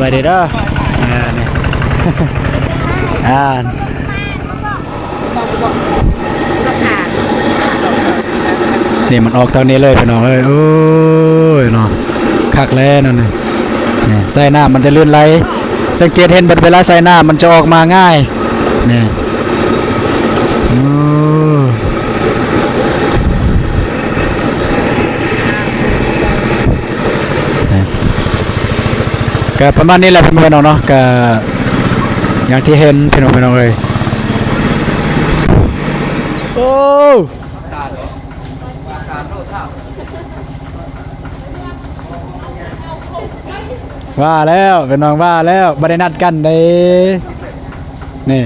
บายดีเด้อนี่ นี่มันออกทางนี้เลยพี่น้องเอ้ยโอ้ยเนาะคักแล้วนั่นนี่ใส่น้ำมันจะลื่นไหลสังเกตเห็นบัดเวลาใส่น้ำมันจะออกมาง่ายนี่ก็ประมาณนี้แหละพี่น้องเนาะก็อย่างที่เห็นพี่น้องเลยโอ้ว่าแล้วเป็นน้องว่าแล้วบ่ได้นัดกันเด้นี่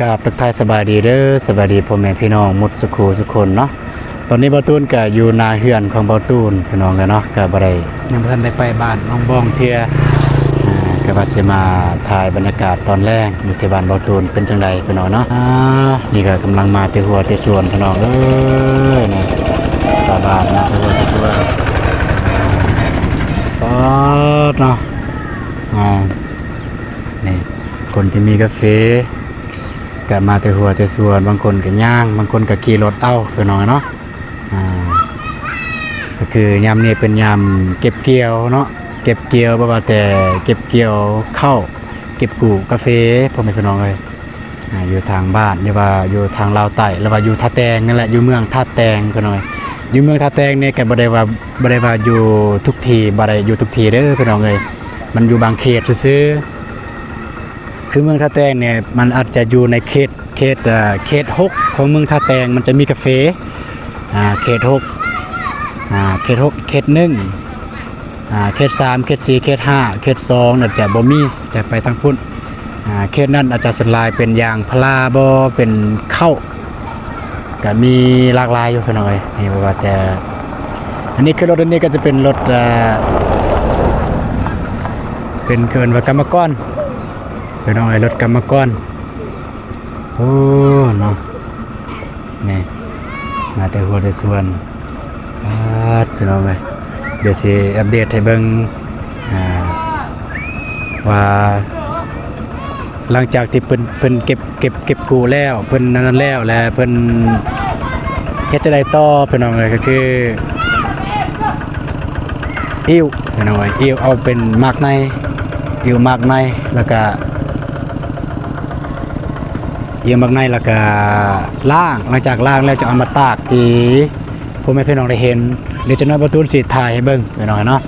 กับทักทายสบายดีเด้อสบายดีพ่อแม่พี่น้องหมดสุขสุขคนเนาะตอนนี้บ่าวตูนก็อยู่นาเฮือนของบ่าวตูนพี่น้องกันเนาะก็บ่ได้ยังบ่ทันได้ไปบ้านน้องบ้องเที่ยก็ว่าสิมาถ่ายบรรยากาศตอนแรกอยู่ที่บ้านบ่าวตูนเป็นจังไดพี่น้องเนาะนี่ก็กำลังมาที่หัวที่สวนพี่น้องเอ้ยนี่สาบานนะที่หัวที่สวนเนาะนี่คนที่มีกาแฟก็มาแต่หัวแต่ส่วนบางคนก็ย่างบางคนก็ขี่รถเอาพี่น้องเนาะก็คือยามนี้เป็นยามเก็บเกี่ยวเนาะเก็บเกี่ยวบ่ว่าแต่เก็บเกี่ยวข้าวเก็บกู่กาแฟพ่อแม่พี่น้องเลยอยู่ทางบ้านหรือว่าอยู่ทางลาวใต้หรือว่าอยู่ท่าแตงนั่นแหละอยู่เมืองท่าแตงพี่น้องอยู่เมืองท่าแตงนี่ก็บ่ได้ว่าอยู่ทุกทีบ่ได้อยู่ทุกทีเด้อพี่น้องเลยมันอยู่บางเขตซื่อคือเมืองท่าแตงเนี่ยมันอาจจะอยู่ในเขต6ของเมืองท่าแตงมันจะมีกาแฟเขต6เขต1เขต3เขต4เขต5เขต2น่าจะบ่มีจะไปทางพุ่นเขตนั้นอาจจะส่วนหลายเป็นยางพาราบ่เป็นข้าวก็มีหลากหลายอยู่พี่น้องเอ้ยนี่ว่าแต่อันนี้คือรถอันนี้ก็จะเป็นรถเป็นเกินว่ากรรมกรพี่น้องไอ้รถกรรมกรโอ้เนาะนี่มาแต่หัวแต่ส่วนพี่น้องเลยเดี๋ยวสิอัปเดตให้เบิ่งว่าหลังจากที่เพิ่นเก็บกูแล้วเพิ่นนั้นแล้วและเพิ่นเฮ็ดจะได้ต่อพี่น้องเลยก็คืออิ่วพี่น้องอิ่วเอาเป็นมากในอิ่วมากในแล้วก็เยี่ยมมากในแล้วก็ล่างหลังจากล่างแล้วจะเอามาตากที่พ่อแม่พี่น้องได้เห็นเดี๋ยวจะน้อยประตูสีถ่ายให้เบิ่งไปหน่อยเนาะ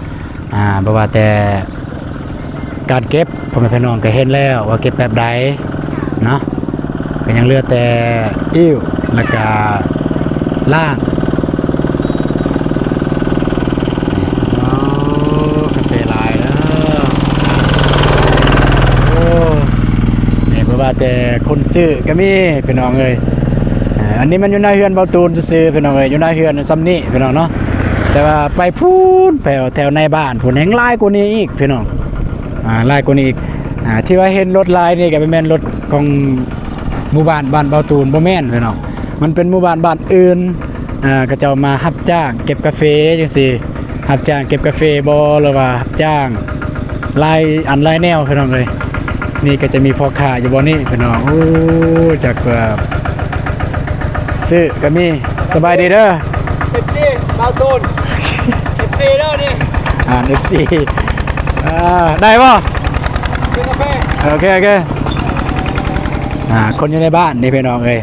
บ่ว่าแต่การเก็บพ่อแม่พี่น้องก็เห็นแล้วว่าเก็บแบบใดเนาะก็ยังเหลือแต่อิ่วแล้วก็ล่างกาแฟลายแล้วว่าแต่คนซื้อก็มีพี่น้องเอ้ยอันนี้มันอยู่ในเฮือนเบาตูนซื้อพี่น้องเอ้ยอยู่ในเฮือนซ้ำนี่พี่น้องเนาะแต่ว่าไปพูนไปแถวในบ้านผลแห่งลายกว่านี้อีกพี่น้องลายกว่านี้อีกที่ว่าเห็นรถลายนี่ก็เป็นแม่นรถของหมู่บ้านเบาตูนบ่แม่นพี่น้องมันเป็นหมู่บ้านอื่นก็จะมารับจ้างเก็บกาแฟจังซี่รับจ้างเก็บกาแฟบ่หรือว่ารับจ้างลายแนวพี่น้องเอ้ยนี่ก็จะมีพ่อค้าอยู่บ่นี่พี่น้องโอ้จากซื้อก็มีสบายดีเด้อ FC บาวตูน FC เด้อนี่FC ได้ป่ะกินกาแฟโอเคคนอยู่ในบ้านนี่พี่น้องเอ้ย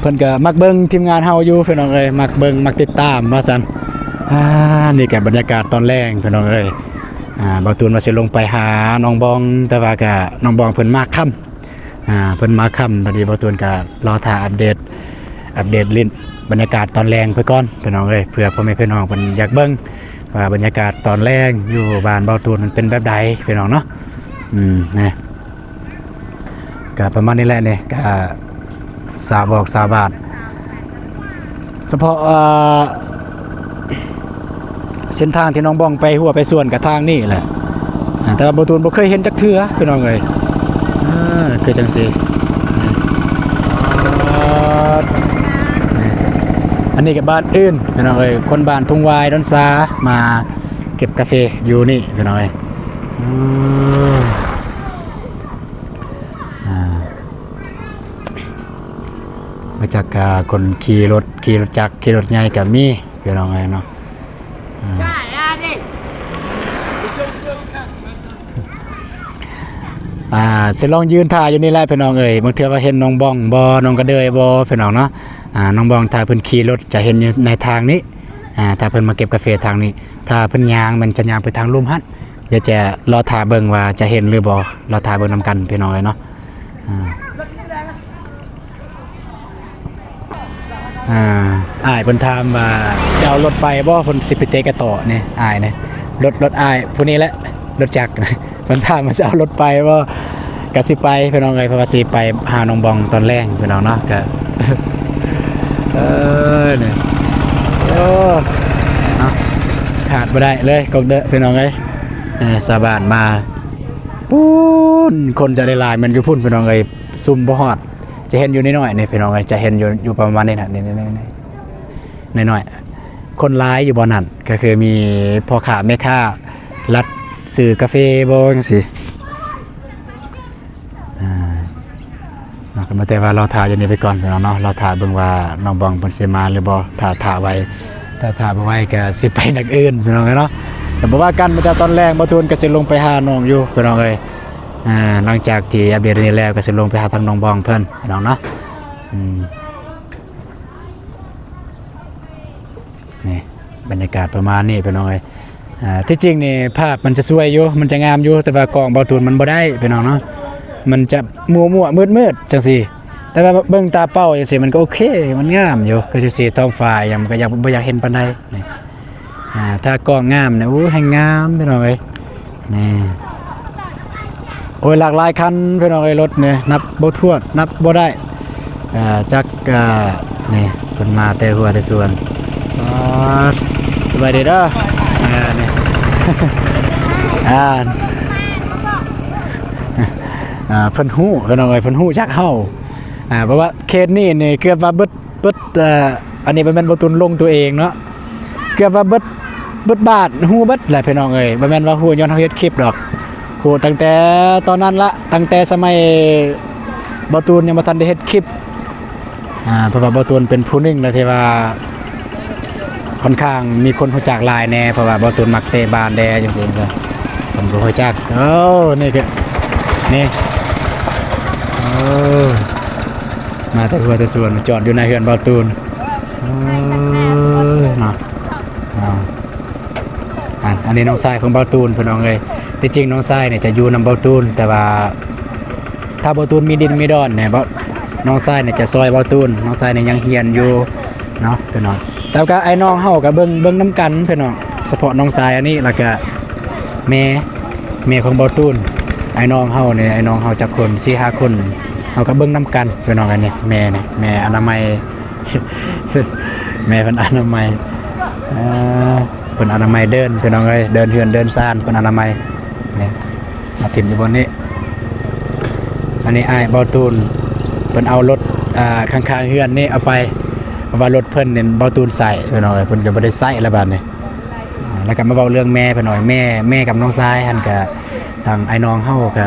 เพิ่นก็มักเบิ่งทีมงานเฮาอยู่พี่น้องเอ้ยมักเบิ่งมักติดตามว่าซั่นนี่ก็บรรยากาศตอนแรกพี่น้องเอ้ยบาวตูนว่าสิลงไปหาน้องบองแต่ว่าก็น้องบองเพิ่นมาค่ำเพิ่นมาค่ำพอดีบาวตูนก็รอถ่ายอัปเดตลิ้นบรรยากาศตอนแรงไปก่อนพี่น้องเอ้ยเพื่อพ่อแม่พี่น้องเพิ่นอยากเบิ่งว่าบรรยากาศตอนแรงอยู่บ้านบาวตูนมันเป็นแบบใดพี่น้องเนาะนะก็ประมาณนี้แหละนี่ก็สาวบาทเฉพาะ เส้นทางที่น้องบ้องไปหัวไปส่วนกับทางนี่แหละแต่ว่าบ่ตูนบ่เคยเห็นจักเทื่อพี่น้องเอ้ยคือจังซี่อันนี้ก็บ้านอื่นพี่น้องเอ้ยคนบ้านทุ่งวายดอนซามาเก็บกาแฟอยู่นี่พี่น้องเอ้ยมาจากคนขี่รถจักรขี่รถใหญ่ก็มีพี่น้องเอ้ยเนาะใช่ดิสิลองยืนถ่ายอยู่นี่แหละพี่น้องเอ้ยบางเทื่อว่าเห็นน้องบ้องบ่น้องกระเดยบ่พี่น้องเนาะน้องบ้องถ้าเพิ่นขี่รถจะเห็นอยู่ในทางนี้ถ้าเพิ่นมาเก็บกาแฟทางนี้ถ้าเพิ่นย่างมันจะย่างไปทางลุ่มหันเดี๋ยวจะรอถ่ายเบิ่งว่าจะเห็นหรือบ่รอถ่ายเบิ่งนํกันพี่น้องเอ้ยเนาะอ้ายเพิ่นถามว่าสิเอารถไปบ่เพิ่นสิไปเตะกระต่อนี่อ้ายนี่รถอ้ายผู้นี้แหละรถจักรเพิ่นถามว่าสิเอารถไปบ่ก็สิไปพี่น้องเอ้ยเพราะว่าสิไปหาน้องบองตอนแรกพี่น้องเนาะก็นี่โอ้เนาะขาดบ่ได้เลยกบเด้อพี่น้องเอ้ยสาบานมาปุ้นคนจะได้หลายมันอยู่พุ่นพี่น้องเอ้ยซุ่มบ่ฮอดจะเห็นอยู่น้อยๆนี่พี่น้องเอ้ยจะเห็นอยู่ประมาณนี้น่ะนี่น้อยๆคนร้ายอยู่บ่นั่นก็คือมีพ่อค้าแม่ค้ารัดซื้อกาแฟบ่จังซี่ก็มาแต่ว่าเราถ่ายอยู่นี่ไปก่อนพี่น้องเนาะเราถ่ายเบิ่งว่าน้องบองเพิ่นสิมาหรือบ่ถ่าไว้ถ้าถ่าบ่ไว้ก็สิไปนักอื่นพี่น้องเนาะแต่บ่ว่ากันมาแต่ตอนแรกบ่ตูนก็สิลงไปหาน้องอยู่พี่น้องเอ้ยหลังจากที่อัปเดตนี้แล้วก็สิลงไปหาทางน้องบองเพิ่นพี่น้องเนาะนี่บรรยากาศประมาณนี้พี่น้องเอ้ยที่จริงนี่ภาพมันจะสวยอยู่มันจะงามอยู่แต่ว่ากล้องบ่ตูนมันบ่ได้พี่น้องเนาะมันจะมัวมืดจังซี่แต่ว่าเบิ่งตาเป้าจังซี่มันก็โอเคมันงามอยู่ก็สิท้องฟ้ายังก็บ่อยากเห็นปานใดนี่ถ้ากล้องงามเนี่ยโอ้ให้งามพี่น้องเอ้ยนี่โอ้ยหลากหลายคันพี่น้องเอ้ยรถเนี่ยนับบ่ถ้วนนับบ่ได้จักนี่เพิ่นมาแต่หัวแต่ส่วนสบายดีเด้อนี่เพิ่นฮู้พี่น้องเอ้ยเพิ่นฮู้จักเฮาเพราะว่าเคสนี้นี่เกือบว่าเบิดอันนี้เป็นบ่ตุนลงตัวเองเนาะเกือบว่าเบิดบาทฮู้เบิดแหละพี่น้องเอ้ยบ่แม่นว่าฮู้ย้อนเฮาเฮ็ดคลิปดอกฮู้ตั้งแต่ตอนนั้นละตั้งแต่สมัยบ่ตุนยังบ่ทันได้เฮ็ดคลิปเพราะว่าบ่ตุนเป็นผู้หนึงแล้วที่ว่าค่อนข้างมีคนรู้จักหลายแน่เพราะว่าบ่ตุนมักเตะบาสแดจังซี่ซะผมบ่รู้จักนี่คือนี่มาแต่หัวแต่ส่วนจอดอยู่ในเฮือนบ่ตูนเนาะอันนี้น้องชายของบ่ตูนพี่น้องเอ้ยที่จริงน้องชายเนี่ยจะอยู่นำบ่ตูนแต่ว่าถ้าบ่ตูนมีดินมีดอนเนี่ยน้องชายเนี่ยจะซอยบ่ตูนน้องชายเนี่ยยังเฮียนอยู่เนาะพี่น้องแต่ก็ไอ้น้องเฮาก็เบิ่งนำกันพี่น้องเฉพาะน้องชายอันนี้แล้วก็แม่ของบ่ตูนไอ้น้องเฮาเนี่ยไอ้น้องเฮาจักคน 4-5 คนเฮาก็เบิ่งนำกันพี่น้องอันนี้แม่นี่แม่อนามัย แม่เพิ่นอนามัยเพิ่นอนามัยเดินพี่น้องเอ้ยเดินเฮือนเดินซ่านเพิ่นอนามัยนี่มาถิ่มอยู่บนนี้อันนี้อ้ายบ่ตูนเพิ่นเอารถข้างๆเฮือนนี่เอาไปเพราะว่ารถเพิ่นเนี่ยบ่ตูนใส่พี่น้องเอ้ยเพิ่นก็บ่ได้ใส่แล้วบัดนี้แล้วก็มาเว้าเรื่องแม่เพิ่นหน่อยแม่กับน้องชายหั่นก็ทางไอ้น้องเฮาก็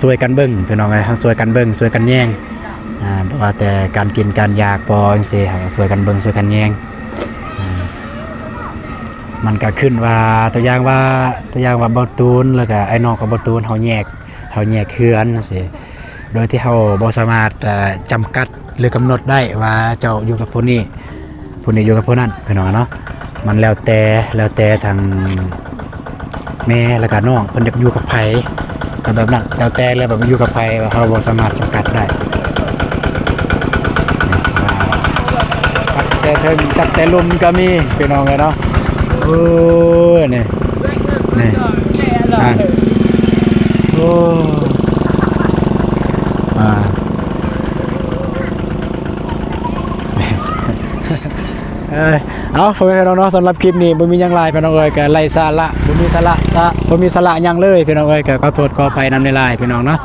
ช่วยกันเบิ่งพี่น้องเอ้ยเฮาช่วยกันเบิ่งช่วยกันแย่งเพราะว่าแต่การกินการอยากบ่จังซี่เฮาช่วยกันเบิ่งช่วยกันแย่งมันก็ขึ้นว่าตัวอย่างว่าบ่ตูนแล้วก็ไอ้น้องกับบ่ตูนเฮาแยกเฮือนจังซี่โดยที่เฮาบ่สามารถจำกัดหรือกำหนดได้ว่าเจ้าอยู่กับผู้นี้อยู่กับผู้นั้นพี่น้องเนาะมันแล้วแต่ทางแม่แล้วก็น้องเพิ่นอยากอยู่กับไผก็แบบนั้นแล้วแต่เลยแบบอยู่กับไผว่าเฮาบ่สามารถจำกัดได้แต่ถึงจัดแต่ลมก็มีพี่น้องเนาะนี่โอ้ เอาพ่อแม่พี่น้องเนาะสำหรับคลิปนี้บ่มีหยังหลายพี่น้องเอ้ยก็ไร้สาระบ่มีสาระบ่มีสาระหยังเลยพี่น้องเอ้ยก็ขอโทษขออภัยนำในไลน์พี่น้องเนาะ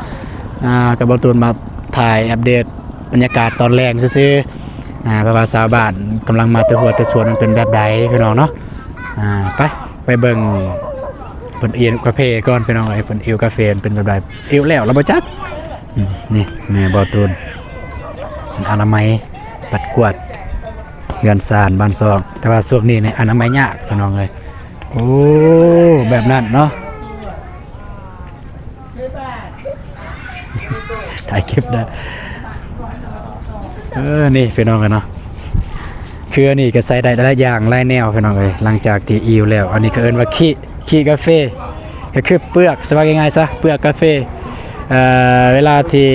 ก็บ่ตูนมาถ่ายอัปเดตบรรยากาศตอนแรกซื่อๆเพราะว่าชาวบ้านกำลังมาแต่หัวแต่สวนมันเป็นแบบใดพี่น้องเนาะไปเบิ่งเพิ่นเอียนกาแฟก่อนพี่น้องเอ้ยเพิ่นอิวกาแฟเป็นแบบใดอิวแล้วบ่จักนี่แม่บ่ตูนอนามัยปัดกวาดเรือนซานบ้านซองแต่ว่าช่วงนี้เนี่ยอนามัยยากพี่น้องเลยโอ้แบบนั้นเนาะถ่ายคลิปได้นี่พี่น้องกันเนาะคืออันนี้ก็ใส่ได้หลายอย่างหลายแนวพี่น้องเลยหลังจากที่อิวแล้วอันนี้ก็เอิ้นว่าขี้กาแฟก็คือเปลือกสบายง่ายๆซะเปลือกกาแฟเวลาที่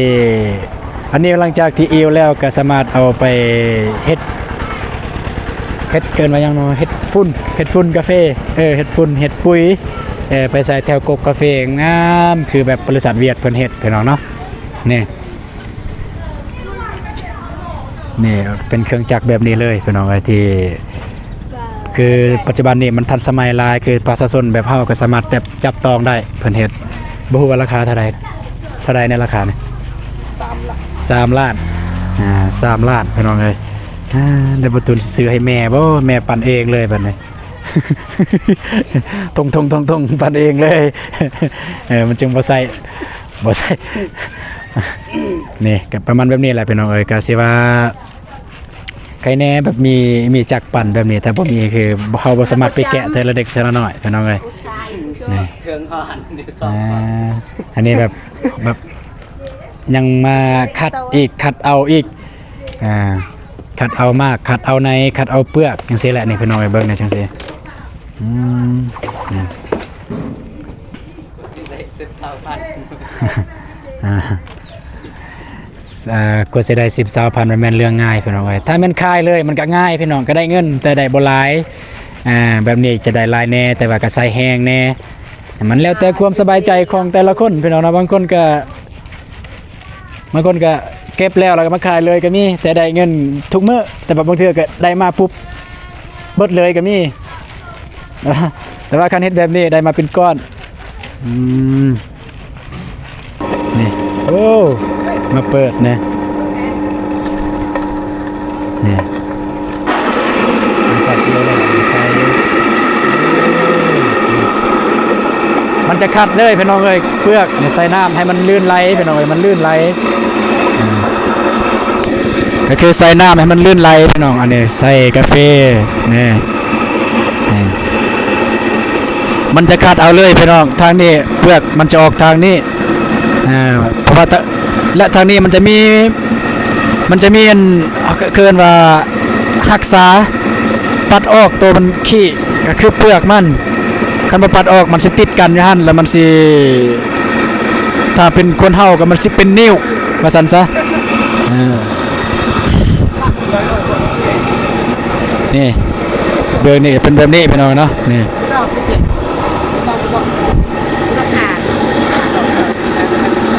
อันนี้หลังจากที่อิวแล้วก็สามารถเอาไปเฮ็ดเกินมายังเนาะเฮ็ดฝุ่นกาแฟเฮ็ดฝุ่นเฮ็ดปุ๋ยไปใส่แถวกกกาแฟงามคือแบบบริษัทเวียดเพิ่นเฮ็ดพี่น้องเนาะนี่เป็นเครื่องจักรแบบนี้เลยพี่น้องไอ้ที่คือปัจจุบันนี้มันทันสมัยหลายคือประชาชนแบบเฮาก็สามารถจับต้องได้เพิ่นเฮ็ดบ่ฮู้ว่าราคาเท่าใดในราคานี่3 ล้าน3 ล้านพี่น้องเอ้ยเดี๋ยวประตูซื้อให้แม่บ่แม่ปั่นเองเลยแบบนี้ ทงปั่นเองเลยมันจึงบ่ใส่นี่ก็ประมาณแบบนี้แหละพี่น้องเอ้ยก็สิว่าใครแน่แบบมีจักรปั่นแบบนี้แต่บ่มีคือเฮาบ่สามารถไปแกะแต่ละเด็กแต่ละน้อยพี่น้องเอ้ยนี่เครื่องห่อนอันนี้แบบยังมาคัดเอาอีกคัดเอามากคัดเอาในคัดเอาเปลือกจังซี่แหละนี่พี่น้องไปเบิ่งในจังซี่กว่าสิได้10-20,000มันแม่นเรื่องง่ายพี่น้องเอ้ยถ้าแม่นคายเลยมันก็ง่ายพี่น้องก็ได้เงินแต่ได้บ่หลายแบบนี้จะได้หลายแน่แต่ว่าก็ใส่แห้งแน่มันแล้วแต่ความสบายใจของแต่ละคนพี่น้องนะบางคนก็เก็บแล้วก็มาขายเลยก็มีแต่ได้เงินทุกมื้อแต่บางเทื่อก็ได้มาปุ๊บเบิดเลยก็มีแต่ว่าคันเฮ็ดแบบนี้ได้มาเป็นก้อนนี่โอ้มาเปิดนะนี่ตัดเดียวเลยใส่มันจะคัดเลยพี่น้องเอ้ยเปลือกใส่น้ำให้มันลื่นไหลพี่น้องเอ้ยมันลื่นไหลก็คือใส่น้ำให้มันลื่นไหลพี่น้องอันนี้ใส่กาแฟนี่มันจะคัดเอาเลยพี่น้องทางนี้เปลือกมันจะออกทางนี้เพราะว่าและทางนี้มันจะมีอันเกินว่ารักษาปัดออกตัวมันขี้ก็คือเปลือกมันคันบ่ปัดออกมันสิติดกันอยู่หั่นแล้วมันสิถ้าเป็นคนเฮาก็มันสิเป็นนิ้วว่าซั่นซะนี่เบอร์นี่เป็นแบบนี้พี่น้องเนาะนี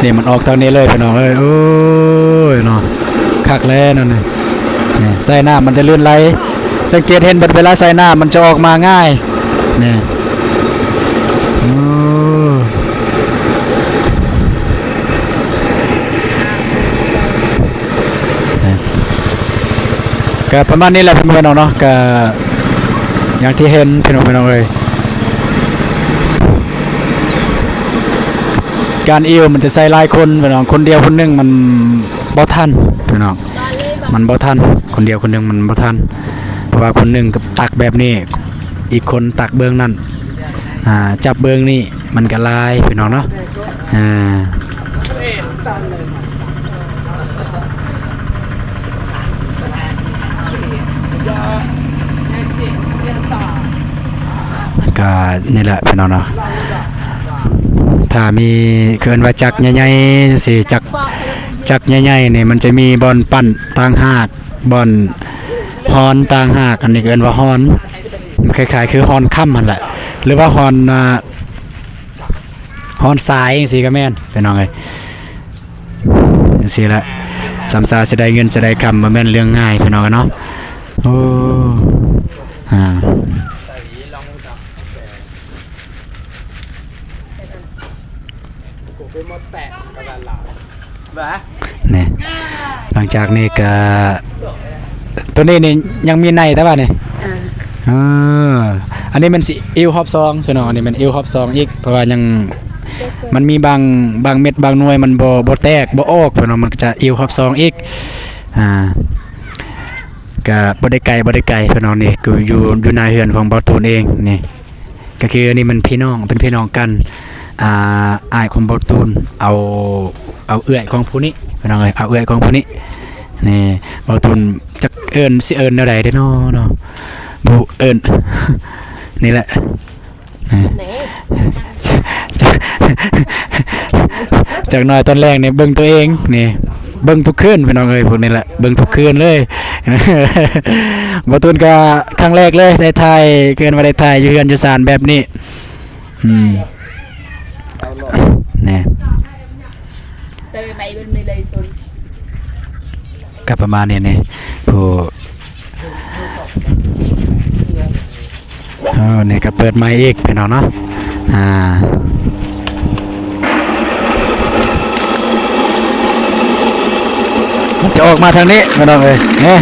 ่มันออกทางนี้เลยพี่น้องเอ้ยโอ้ยเนาะคักแล้วนั่นนี่ใส่น้ำมันจะลื่นไหลสังเกตเห็นเวลาใส่น้ำมันจะออกมาง่ายนี่ก็ประมาณนี้แหละพี่น้องเนาะก็อย่างที่เห็นพี่น้องเลยการอิวมันจะใส่หลายคนพี่น้องคนเดียวคนหนึงมันบ่ทันพี่น้องมันบ่ทันคนเดียวคนหนึงมันบ่ทันเพราะว่าคนหนึงกับตักแบบนี้อีกคนตักเบื้องนั่นจับเบื้องนี่มันก็ลายพี่น้องเนาะก็นี่แหละพี่น้องเนาะถ้ามีเกินว่าจักใหญ่ๆสิจักใหญ่ๆนี่มันจะมีบอลปั่นต่างหากบอลฮอนต่างหากอันนี้เกินว่าฮอนคล้ายๆคือฮอนค่ำมันแหละหรือว่าฮอนสายจังซี่ก็แม่นพี่น้องเอ้ยจังซี่แหละสำซาสิได้เงินสิได้คำบ่แม่นเรื่องง่ายพี่น้องเนาะโอ้ อ่า ใส่ลองจับกูไปหมดแปะกระดานหลังแบบ นี่หลังจากนี้ก็ตัวนี้นี่ยังมีในแต่ว่านี่อันนี้มันสิอิวฮอบซองพี่น้องอันนี้มันอิวฮอบซองอีกเพราะว่ายังมันมีบางเม็ดบางหน่วยมันบ่แตกบ่ออกพี่น้องมันก็จะอิวฮอบซองอีกก็บ่ได้ไกลพี่น้องนี่ก็อยู่หน้าเฮือนของบ่าวตูนเองนี่ก็คืออันนี้มันพี่น้องเป็นพี่น้องกันอ้ายของบ่าวตูนเอาเอื้อยของผู้นี้พี่น้องเอ้ยเอาเอื้อยของผู้นี้นี่บ่าวตูนจักเอิ้นสิเอิ้นแนวใดเด้อเนาะบ่เอิ้น นี่แหละจากน้อยตอนแรกนี่เบิ่งตัวเองนี่เบิ่งทุกคืนพี่น้องเอ้ยพวกนี้แหละเบิ่งทุกคืนเลย บ่ตูนก็ครั้งแรกเลยได้ถ่ายเกินว่าได้ถ่ายอยู่เฮือนอยู่ศาลแบบนี้นี่ Tôi bay bên này đây xuống. ก็ประมาณนี้นี่ผู้นี่ก็เปิดไมค์อีกพี่น้องเนาะมันจะออกมาทางนี้พี่น้องเอ้ยนี่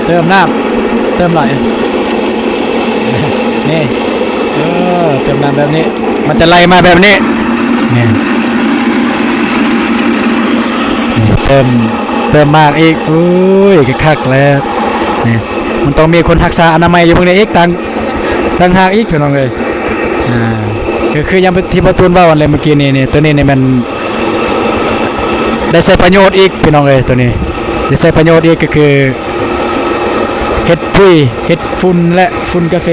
เติมน้ำเติมหน่อยนี่เติมน้ำแบบนี้มันจะไล่มาแบบนี้นี่เติมมากอีกอุ้ยคักแล้วนี่มันต้องมีคนรักษาอนามัยอยู่พวกนี้อีกต่างหากอีกพี่น้องเลยคือยังที่ประตูนว่าวันเลยเมื่อกี้นี่ตัวนี้นี่มันได้ใช้ประโยชน์อีกพี่น้องเลยตัวนี้ได้ใช้ประโยชน์อีกก็คือเฮ็ดปุ๋ยเฮ็ดฝุ่นและฝุ่นกาแฟ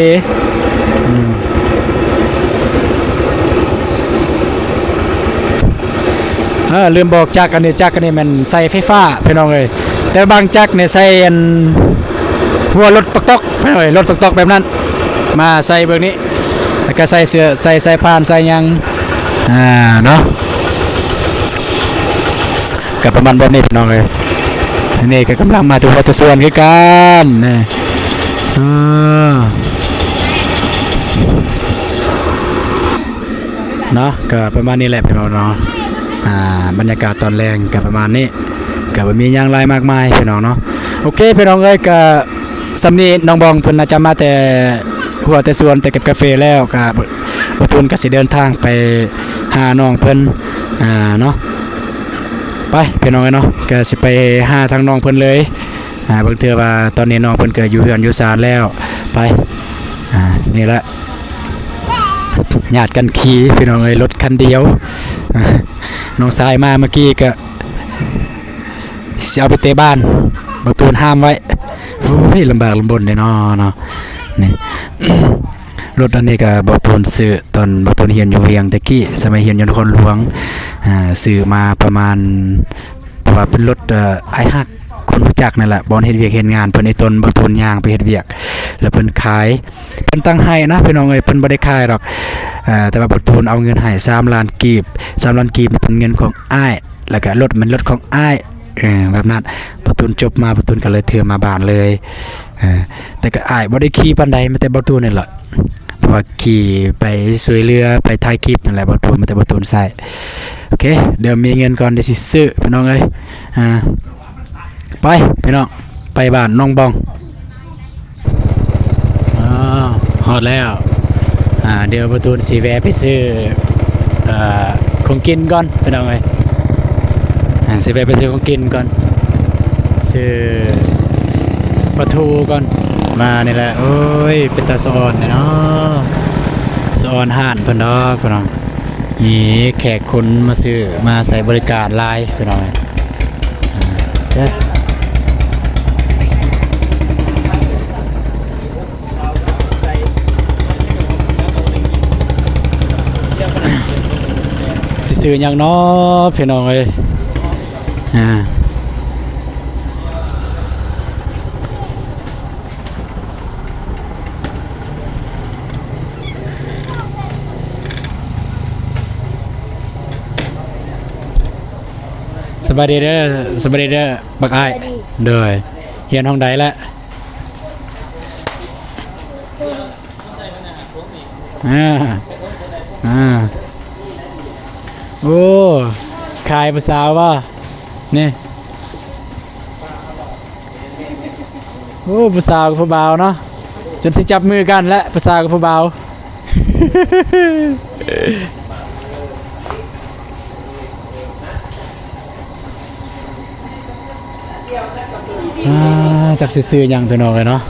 ลืมบอกจักรอันนี้มันใส่ไฟฟ้าพี่น้องเลยแต่บางจักรเนี่ยใส่หัวรถตอกพี่น้องเลยรถตอกแบบนั้นมาใส่เบื้องนี้แล้วก็ใส่เสื้อใส่ผ่านใส่ยังเนาะกับประมาณแบบนี้พี่น้องเลยนี่ก็กำลังมาถึงวัดส่วนคือกันนี่เนาะก็ประมาณนี้แหละพี่น้องเนาะบรรยากาศตอนแรงกับประมาณนี้กับมีอย่างไรมากมายพี่น้องเนาะโอเคพี่น้องเอ้ยกับสำนีน้องบองเพิ่นน่าจะมาแต่หัวแต่สวนแต่เก็บกาแฟแล้วกับประตูนก็สิเดินทางไปหาน้องเพิ่นเนาะไปพี่น้องเนาะก็สิไปหาทางน้องเพิ่นเลยบางเทื่อว่าตอนนี้น้องเพิ่นก็อยู่เฮือนอยู่ศาลแล้วไปนี่แหละญาติกันขี่พี่น้องเอ้ยรถคันเดียวน้องสายมาเมื่อกี้ก็เอาไปเตะบ้านประตูห้ามไว้โอ้ยลำบากลำบนเลยเนาะนี่ รถอันนี้ก็ประตูซื้อตอนประตูเฮียนอยู่เวียงตะกี้สมัยเฮียนอยู่นครหลวงซื้อมาประมาณเพราะว่าเป็นรถไอฮักคนรู้จักนั่นแหละบอลเฮ็ดเวียกเฮ็ดงานเพิ่นไอ้ต้นประตูย่างไปเฮ็ดเวียกแล้วเพิ่นขายเพิ่นตั้งให้นะพี่น้องเอ้ยเพิ่นบ่ได้ขายหรอกแต่ว่าประตูเอาเงินให้3 ล้านกีบ3 ล้านกีบเป็นเงินของอ้ายแล้วก็รถมันรถของอ้ายแบบนั้นประตูจบมาประตูก็เลยถือมาบ้านเลยแต่ก็อ้ายบ่ได้ขี่ปานใดมีแต่ประตูนี่แหละเพราะว่าขี่ไปสวยเรือไปถ่ายคลิปนั่นแหละประตูมีแต่ประตูใส่โอเคเดี๋ยวมีเงินก่อนเดี๋ยวสิซื้อพี่น้องเอ้ยไปพี่น้องไปบ้านน้องบองฮอดแล้วเดี๋ยวประตูสีแวะไปซื้อของกินก่อนพี่น้องเอ้ยสีแวะไปซื้อของกินก่อนซื้อปลาทูก่อนมานี่แหละโอ้ยเป็นตาสะออนเนาะสะออนห่านเพิ่นดอกพี่น้องนี่แขกคนมาซื้อมาใส่บริการหลายพี่น้องเด้อสิซื้อหยังเนาะพี่น้องเอ้ยส บายดีเด้อสบายดีเด้อบักอ้ายเด้อเฮียนห้องใดแล้วโอ้ขายภาษาว่านี่โอ้ภาษากับผู้บ่าวเนาะจนสิจับมือกันและภาษากับผู้บ่าว จากซื้อๆยังไปนอกเลยเนาะ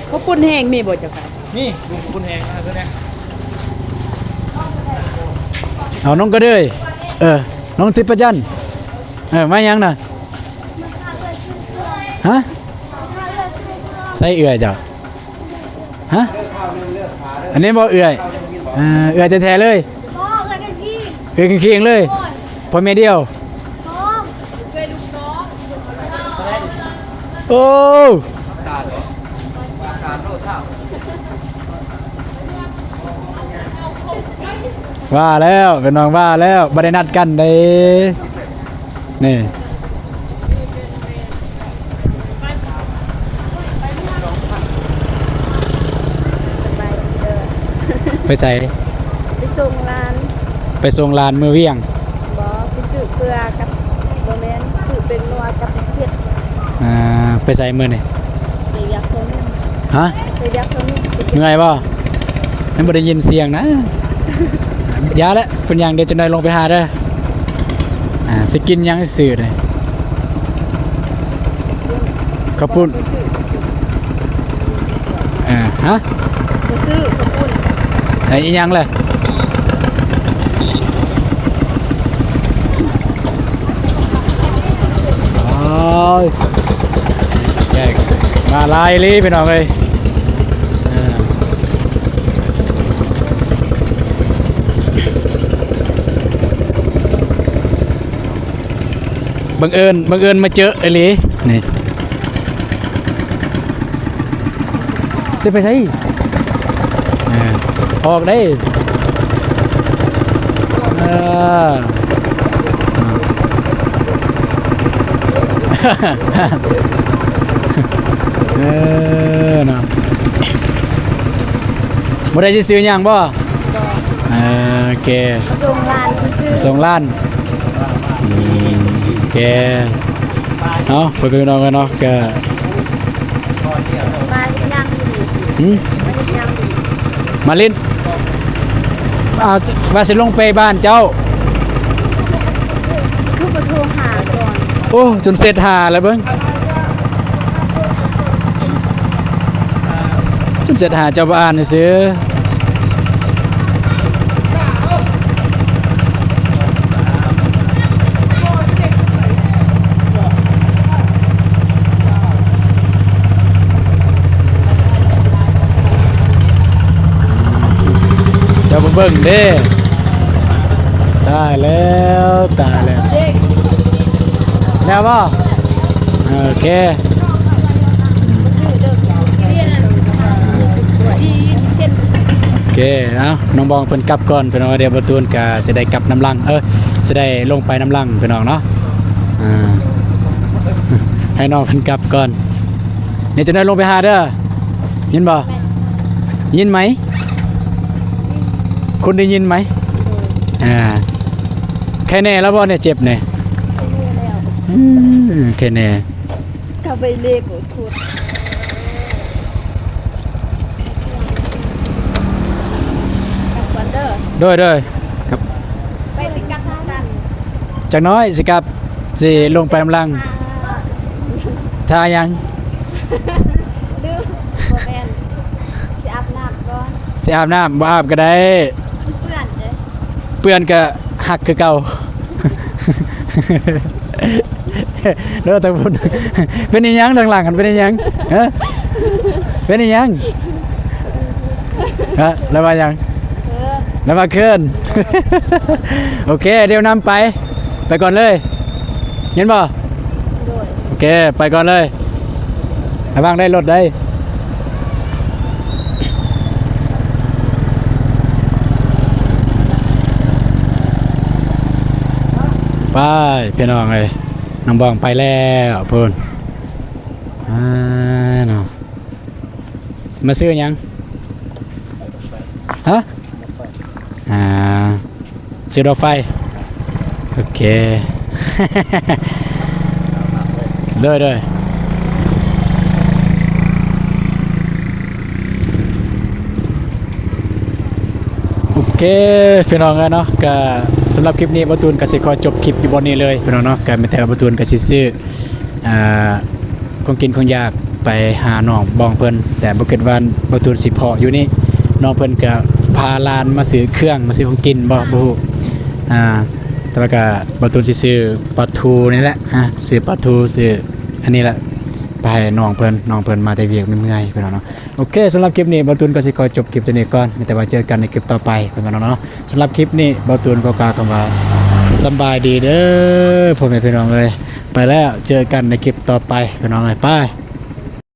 เขาปุ่นแห้งมีบ่จักกัน นี่ลุงคุณแหงนะเพื่อน เอาน้องก็เลยน้องทิพย์จันทร์มายังน่ะฮะใส่เอื่อยจ้ะฮะอันนี้บอกเอื่อยเอื่อยแท้ๆเลย พ่อเกิดกันพี่ เอื่อยเคียงๆเลยพอเมียเดียว พ่อ เคยลูกน้อง โอ้ว่าแล้วเป็นน้องว่าแล้วบ่ได้นัดกันได้นี่ไปใส่ ไปส่งร้าน ไปส่งลานมือเวียง บอไปซื้อเกลือกับโบแมนซื้อเป็นนัวกับเผ็ด ไปใส่มือนี่ ไปเรียกโซนี่ ฮะ ไปเรียกโซนี่ เหนื่อยป่ะนั่นบ่ได้ยินเสียงนะยาแล้วเป็นอย่างเดียวจะได้ลงไปหาเด้อสกินยังสื่อเลยข้าวปุ้น ไปซื้อ ฮะ ไปซื้อขอบคุณ ไอ้อีหยังเลยแกมาลายลีพี่น้องเลยบังเอิญมาเจอไอ้ลีนี่จะไปใส่ออกได้เนาะบ่ได้สิซื้อหยังบ่โอเค มาส่งร้านซื้อ ส่งล้านโอเคเนาะไปพี่น้องกันเนาะก็ มาที่ย่างอยู่มาที่ย่างอยู่ มาลิ้นว่าสิลงไปบ้านเจ้า คือมาโทรหาก่อน โอ้จนเสร็จหาแล้วเบิ่งจนเสร็จหาเจ้าบ้านนี่ซื้อเจ้าเบิ่งเด้ตายแล้วแล้วบ่โอเค ซื้อเด้อเรียนที่เช่น โอเคเอาน้องบองเพิ่นกลับก่อนพี่น้องเดี๋ยวประตูนก็สิได้กลับน้ำลังสิได้ลงไปน้ำลังพี่น้องเนาะให้น้องเพิ่นกลับก่อนนี่จะได้ลงไปหาเด้อยินบ่ยินไหมคุณได้ยินไหมแค่แน่แล้วบ่เนี่ยเจ็บเนี่ย แล้ว แค่แน่ เข้าไปเล็กขุดกับวันเดอร์ ด้วยครับ ไปติดกันกัน จักน้อยสิครับสิลงไปน้ำลังท่ายัง ดื้อโบแมนสิอาบน้ำก่อน สิอาบน้ำบ่อาบก็ได้ เพื่อนเลย เปื้อนก็หักคือเก่า เด้อตะบุญเป็นอีหยังดังหลังกันเป็นอีหยังฮะเป็นอีหยังฮะแล้วว่าหยังแล้วว่าเคลื่อน โอเคเดี๋ยวนำไปก่อนเลยเห็นบ่ โดย โอเคไปก่อนเลยระวังได้รถได้ ไปพี่น้องเอ้ยน้องบองไปแล้วเพิ่นเนาะมาซื้อหยังฮะซื้อดอกไฟโอเค เด้อโอเคพี่น้องเนาะก็สำหรับคลิปนี้บ่ตูนก็สิขอจบคลิปอยู่บนนี้เลยพี่น้องเนาะก็ไม่แต่ว่าบ่ตูนก็สิซื้อของกินของอยากไปหาน้องบองเพิ่นแต่บ่คิดว่าบ่ตูนสิเพาะอยู่นี่น้องเพิ่นก็พาหลานมาซื้อเครื่องมาซื้อของกินบ่ฮู้แต่ว่าก็บ่ตูนสิซื้อปลาทูนี่แหละซื้อปลาทูซื้ออันนี้แหละไปให้น้องเพิ่นมาแต่เวียกเมื่อยๆพี่น้องเนาะโอเคสำหรับคลิปนี้บ่ตูนก็สิขอจบคลิปตัวนี้ก่อนแต่ว่าเจอกันในคลิปต่อไปพี่น้องเนาะสำหรับคลิปนี้บ่ตูนก็กล่าวคำว่าสำบายดีเด้อพ่อแม่พี่น้องเอ้ยไปแล้วเจอกันในคลิปต่อไปพี่น้องเอ้ยไป